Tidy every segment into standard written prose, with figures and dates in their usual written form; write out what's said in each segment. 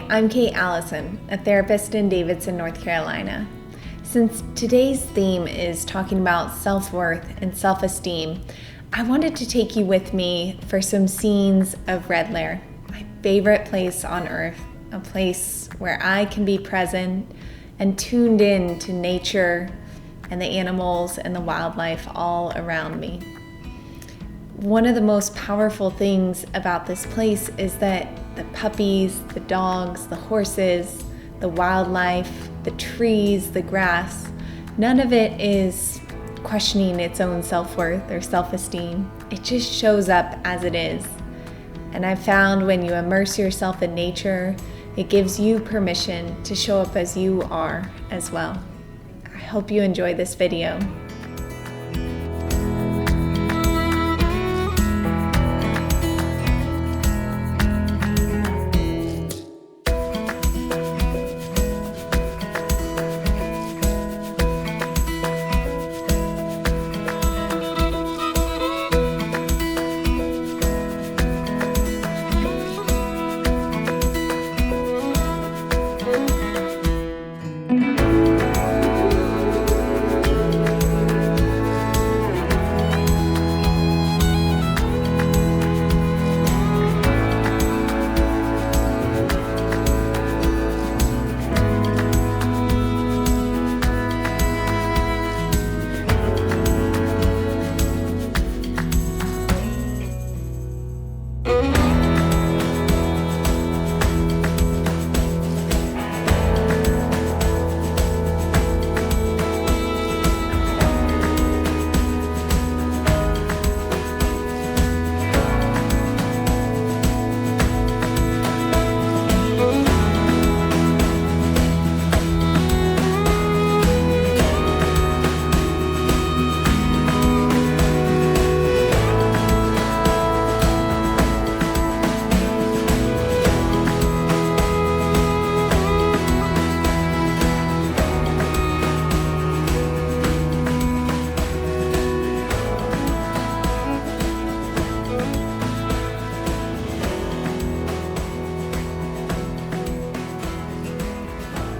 Hi, I'm Kate Allison, a therapist in Davidson, North Carolina. Since today's theme is talking about self-worth and self-esteem, I wanted to take you with me for some scenes of Red Lair, my favorite place on earth, a place where I can be present and tuned in to nature and the animals and the wildlife all around me. One of the most powerful things about this place is that the puppies, the dogs, the horses, the wildlife, the trees, the grass, none of it is questioning its own self-worth or self-esteem. It just shows up as it is. And I've found when you immerse yourself in nature, it gives you permission to show up as you are as well. I hope you enjoy this video.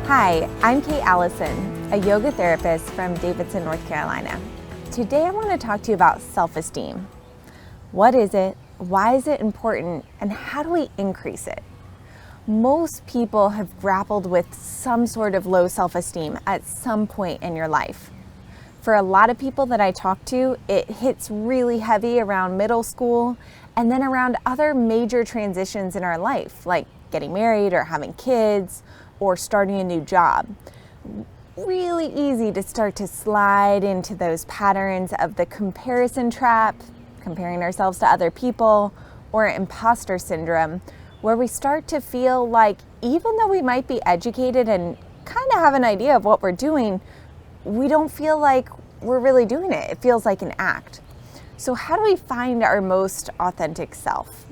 Hi, I'm Kate Allison, a yoga therapist from Davidson, North Carolina. Today I want to talk to you about self-esteem. What is it? Why is it important? And how do we increase it? Most people have grappled with some sort of low self-esteem at some point in your life. For a lot of people that I talk to, it hits really heavy around middle school and then around other major transitions in our life, like getting married or having kids, or starting a new job. Really easy to start to slide into those patterns of the comparison trap, comparing ourselves to other people, or imposter syndrome, where we start to feel like even though we might be educated and kind of have an idea of what we're doing, we don't feel like we're really doing it. It feels like an act. So how do we find our most authentic self?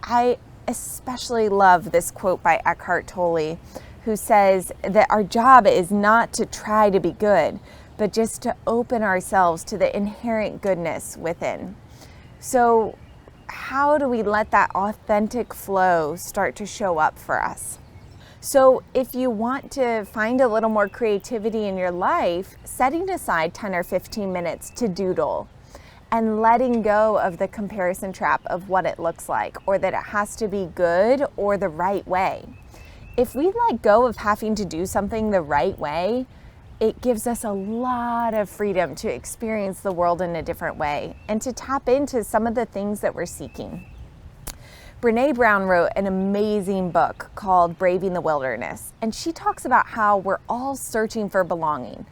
I especially love this quote by Eckhart Tolle, who says that our job is not to try to be good, but just to open ourselves to the inherent goodness within. So how do we let that authentic flow start to show up for us? So if you want to find a little more creativity in your life, setting aside 10 or 15 minutes to doodle and letting go of the comparison trap of what it looks like, or that it has to be good or the right way. If we let go of having to do something the right way, it gives us a lot of freedom to experience the world in a different way and to tap into some of the things that we're seeking. Brené Brown wrote an amazing book called Braving the Wilderness, and she talks about how we're all searching for belonging,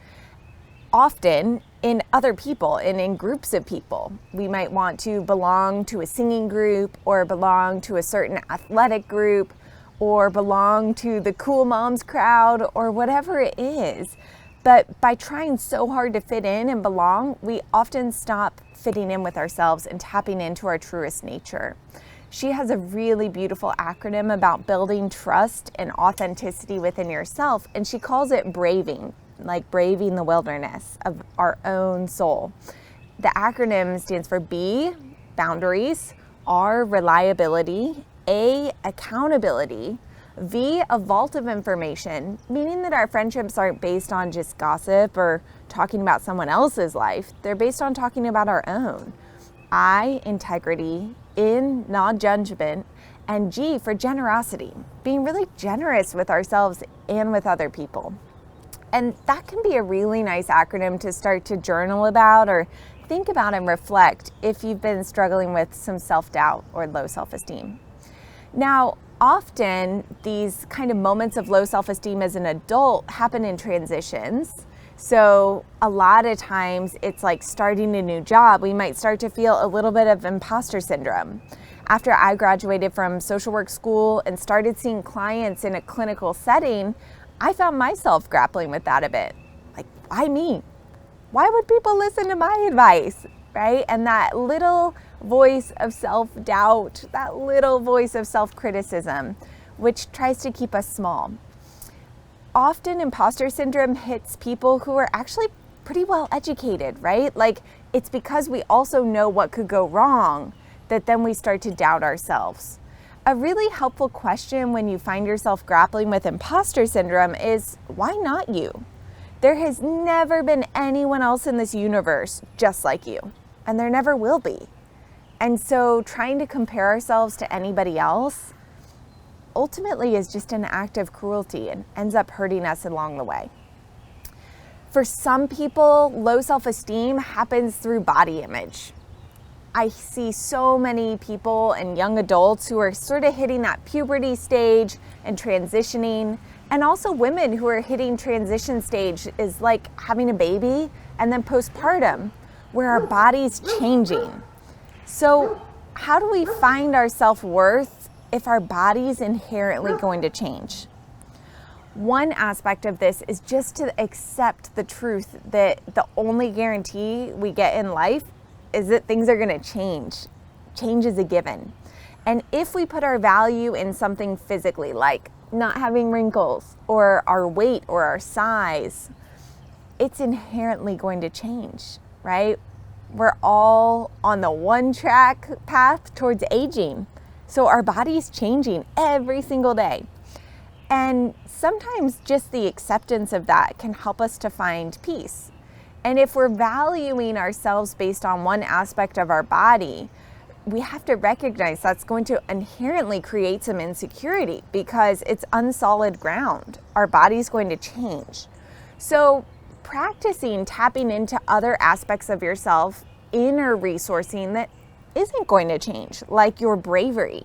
often in other people and in groups of people. We might want to belong to a singing group or belong to a certain athletic group, or belong to the cool moms crowd, or whatever it is. But by trying so hard to fit in and belong, we often stop fitting in with ourselves and tapping into our truest nature. She has a really beautiful acronym about building trust and authenticity within yourself, and she calls it braving, like braving the wilderness of our own soul. The acronym stands for B, boundaries, R, reliability, A, accountability, V, a vault of information, meaning that our friendships aren't based on just gossip or talking about someone else's life. They're based on talking about our own. I, integrity. N, non-judgment. And G, for generosity, being really generous with ourselves and with other people. And that can be a really nice acronym to start to journal about or think about and reflect if you've been struggling with some self-doubt or low self-esteem. Now, often these kind of moments of low self-esteem as an adult happen in transitions. So a lot of times it's like starting a new job. We might start to feel a little bit of imposter syndrome. After I graduated from social work school and started seeing clients in a clinical setting, I found myself grappling with that a bit. Like, why me? Why would people listen to my advice, right? And that little voice of self-doubt, that little voice of self-criticism, which tries to keep us small. Often imposter syndrome hits people who are actually pretty well educated, right? Like, it's because we also know what could go wrong that then we start to doubt ourselves. A really helpful question when you find yourself grappling with imposter syndrome is, why not you? There has never been anyone else in this universe just like you, and there never will be. And so trying to compare ourselves to anybody else ultimately is just an act of cruelty and ends up hurting us along the way. For some people, low self-esteem happens through body image. I see so many people and young adults who are sort of hitting that puberty stage and transitioning, and also women who are hitting transition stage is like having a baby and then postpartum, where our body's changing. So how do we find our self-worth if our body's inherently going to change? One aspect of this is just to accept the truth that the only guarantee we get in life is that things are going to change. Change is a given. And if we put our value in something physically, like not having wrinkles or our weight or our size, it's inherently going to change, right? We're all on the one track path towards aging. So our body's changing every single day. And sometimes just the acceptance of that can help us to find peace. And if we're valuing ourselves based on one aspect of our body, we have to recognize that's going to inherently create some insecurity because it's unsolid ground. Our body's going to change. So practicing tapping into other aspects of yourself, inner resourcing that isn't going to change, like your bravery,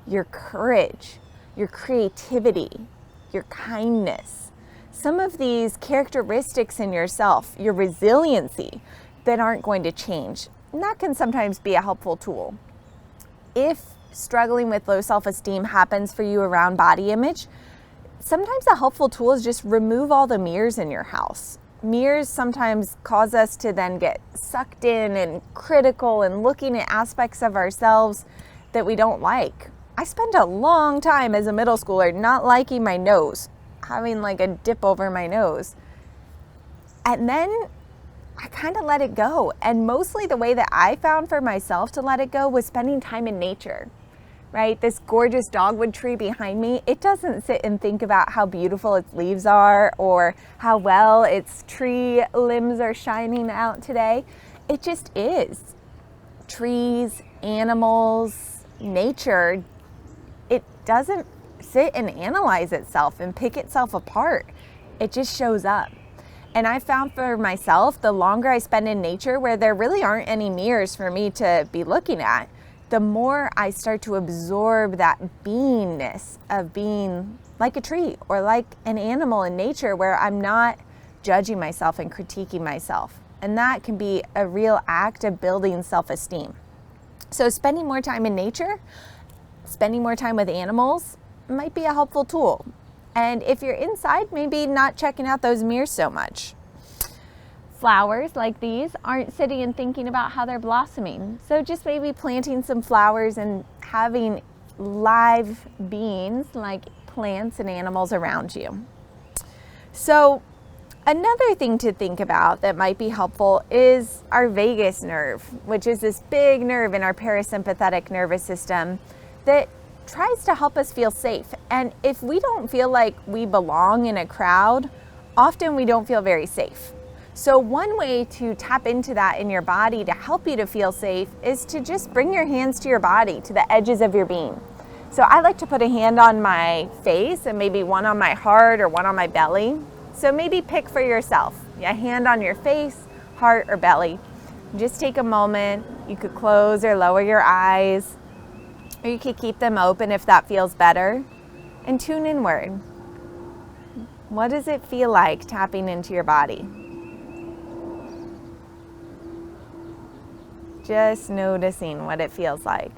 your courage, your creativity, your kindness. Some of these characteristics in yourself, your resiliency, that aren't going to change. And that can sometimes be a helpful tool. If struggling with low self-esteem happens for you around body image, sometimes a helpful tool is just remove all the mirrors in your house. Mirrors sometimes cause us to then get sucked in and critical and looking at aspects of ourselves that we don't like. I spent a long time as a middle schooler not liking my nose, having like a dip over my nose. And then I kind of let it go. And mostly the way that I found for myself to let it go was spending time in nature, right? This gorgeous dogwood tree behind me, it doesn't sit and think about how beautiful its leaves are or how well its tree limbs are shining out today. It just is. Trees, animals, nature, it doesn't sit and analyze itself and pick itself apart. It just shows up. And I found for myself, the longer I spend in nature where there really aren't any mirrors for me to be looking at, the more I start to absorb that beingness of being like a tree or like an animal in nature where I'm not judging myself and critiquing myself. And that can be a real act of building self-esteem. So spending more time in nature, spending more time with animals might be a helpful tool. And if you're inside, maybe not checking out those mirrors so much. Flowers like these aren't sitting and thinking about how they're blossoming. So just maybe planting some flowers and having live beings like plants and animals around you. So another thing to think about that might be helpful is our vagus nerve, which is this big nerve in our parasympathetic nervous system that tries to help us feel safe. And if we don't feel like we belong in a crowd, often we don't feel very safe. So one way to tap into that in your body to help you to feel safe is to just bring your hands to your body, to the edges of your being. So I like to put a hand on my face and maybe one on my heart or one on my belly. So maybe pick for yourself, a hand on your face, heart, or belly. Just take a moment. You could close or lower your eyes, or you could keep them open if that feels better, and tune inward. What does it feel like tapping into your body? Just noticing what it feels like.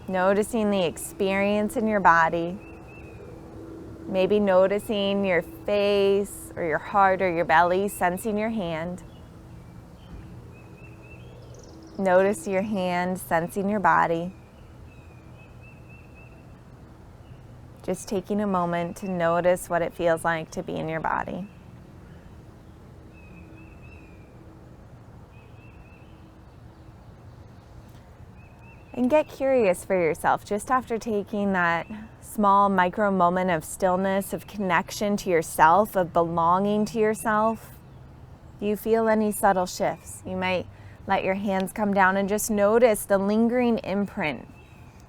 Noticing the experience in your body. Maybe noticing your face or your heart or your belly, sensing your hand. Notice your hand, sensing your body. Just taking a moment to notice what it feels like to be in your body. And get curious for yourself, just after taking that small micro moment of stillness, of connection to yourself, of belonging to yourself. Do you feel any subtle shifts? You might let your hands come down and just notice the lingering imprint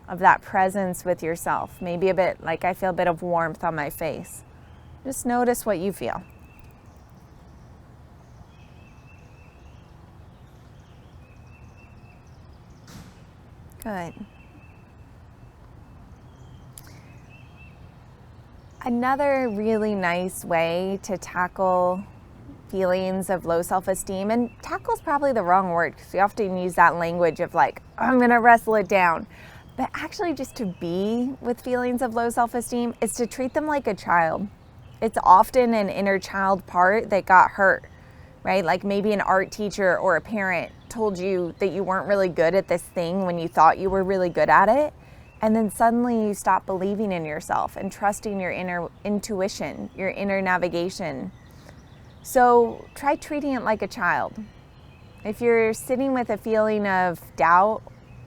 of that presence with yourself. Maybe a bit like I feel a bit of warmth on my face. Just notice what you feel. Good. Another really nice way to tackle feelings of low self-esteem, and tackle is probably the wrong word because we often use that language of like, I'm going to wrestle it down. But actually just to be with feelings of low self-esteem is to treat them like a child. It's often an inner child part that got hurt, right? Like maybe an art teacher or a parent told you that you weren't really good at this thing when you thought you were really good at it. And then suddenly you stop believing in yourself and trusting your inner intuition, your inner navigation. So try treating it like a child. If you're sitting with a feeling of doubt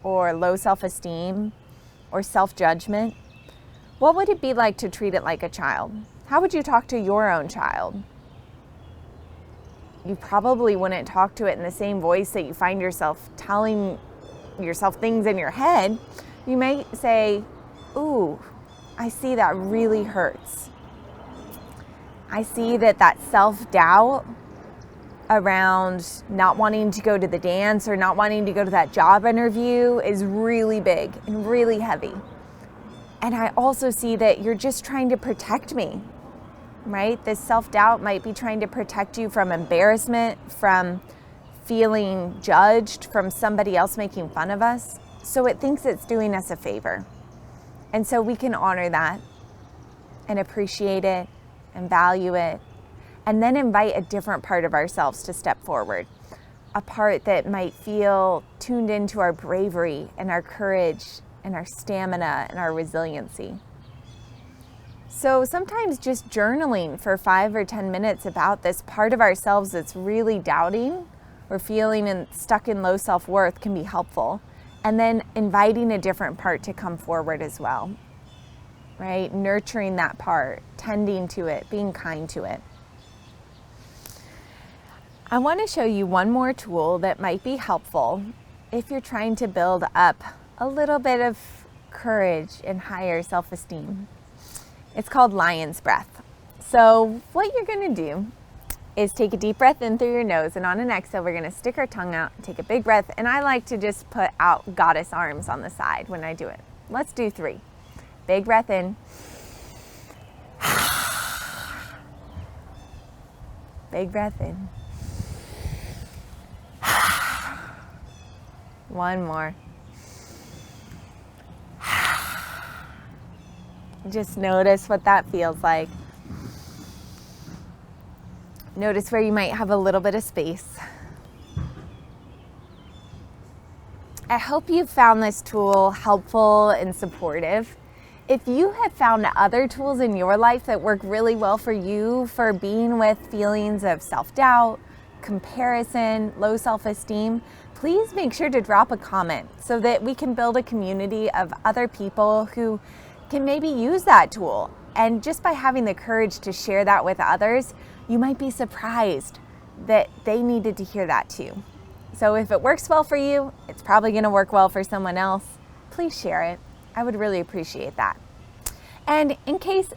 or low self-esteem or self-judgment, what would it be like to treat it like a child? How would you talk to your own child? You probably wouldn't talk to it in the same voice that you find yourself telling yourself things in your head. You might say, ooh, I see that really hurts. I see that self-doubt around not wanting to go to the dance or not wanting to go to that job interview is really big and really heavy. And I also see that you're just trying to protect me, right? This self-doubt might be trying to protect you from embarrassment, from feeling judged, from somebody else making fun of us. So it thinks it's doing us a favor. And so we can honor that and appreciate it and value it, and then invite a different part of ourselves to step forward. A part that might feel tuned into our bravery and our courage and our stamina and our resiliency. So sometimes just journaling for 5 or 10 minutes about this part of ourselves that's really doubting or feeling stuck in low self-worth can be helpful. And then inviting a different part to come forward as well, right? Nurturing that part, tending to it, being kind to it. I want to show you one more tool that might be helpful if you're trying to build up a little bit of courage and higher self-esteem. It's called lion's breath. So what you're going to do is take a deep breath in through your nose, and on an exhale, we're going to stick our tongue out and take a big breath. And I like to just put out goddess arms on the side when I do it. Let's do 3. Big breath in. Big breath in. One more. Just notice what that feels like. Notice where you might have a little bit of space. I hope you found this tool helpful and supportive. If you have found other tools in your life that work really well for you for being with feelings of self-doubt, comparison, low self-esteem, please make sure to drop a comment so that we can build a community of other people who can maybe use that tool. And just by having the courage to share that with others, you might be surprised that they needed to hear that too. So if it works well for you, it's probably going to work well for someone else. Please share it. I would really appreciate that. And in case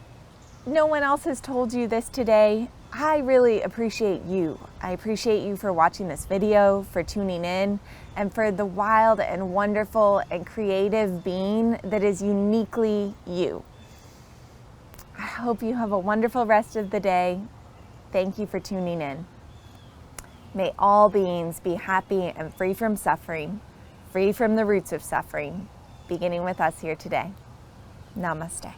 no one else has told you this today, I really appreciate you. I appreciate you for watching this video, for tuning in, and for the wild and wonderful and creative being that is uniquely you. I hope you have a wonderful rest of the day. Thank you for tuning in. May all beings be happy and free from suffering, free from the roots of suffering, beginning with us here today. Namaste.